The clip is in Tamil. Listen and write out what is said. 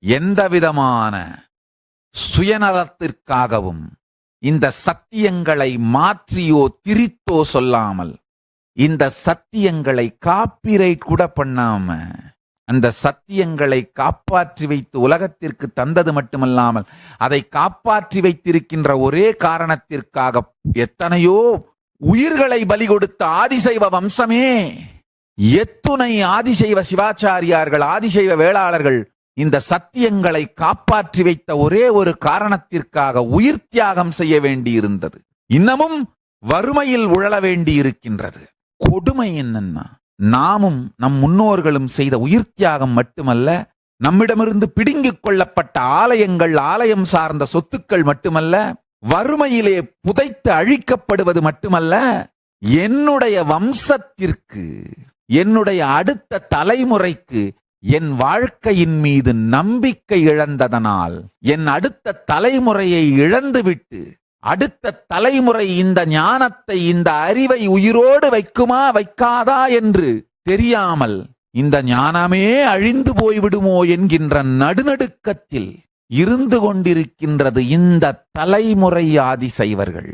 எந்தவிதமான சுயநலத்திற்காகவும் இந்த சத்தியங்களை மாற்றியோ திரித்தோ சொல்லாமல், இந்த சத்தியங்களை காப்பிரைட் கூட பண்ணாம, அந்த சத்தியங்களை காப்பாற்றி வைத்து உலகத்திற்கு தந்தது மட்டுமல்லாமல் அதை காப்பாற்றி வைத்திருக்கின்ற ஒரே காரணத்திற்காக எத்தனையோ உயிர்களை பலி கொடுத்த ஆதிசைவ வம்சமே, எத்துணை ஆதிசைவ சிவாச்சாரியார்கள், ஆதிசைவ வேளாளர்கள் இந்த சத்தியங்களை காப்பாற்றி வைத்த ஒரே ஒரு காரணத்திற்காக உயிர் தியாகம் செய்ய வேண்டியிருந்தது. இன்னமும் வறுமையில் உழல வேண்டியிருக்கின்றது. கொடுமை என்னன்னா, நாமும் நம் முன்னோர்களும் செய்த உயிர் தியாகம் மட்டுமல்ல, நம்மிடமிருந்து பிடுங்கிக் கொள்ளப்பட்ட ஆலயங்கள், ஆலயம் சார்ந்த சொத்துக்கள் மட்டுமல்ல, வறுமையிலே புதைத்து அழிக்கப்படுவது மட்டுமல்ல, என்னுடைய வம்சத்திற்கு, என்னுடைய அடுத்த தலைமுறைக்கு என் வாழ்க்கையின் மீது நம்பிக்கை இழந்ததனால், என் அடுத்த தலைமுறையை இழந்துவிட்டு, அடுத்த தலைமுறை இந்த ஞானத்தை, இந்த அறிவை உயிரோடு வைக்குமா வைக்காதா என்று தெரியாமல் இந்த ஞானமே அழிந்து போய்விடுமோ என்கின்ற நடுநடுக்கத்தில் இருந்து கொண்டிருக்கின்றது இந்த தலைமுறை ஆதிசைவர்கள்.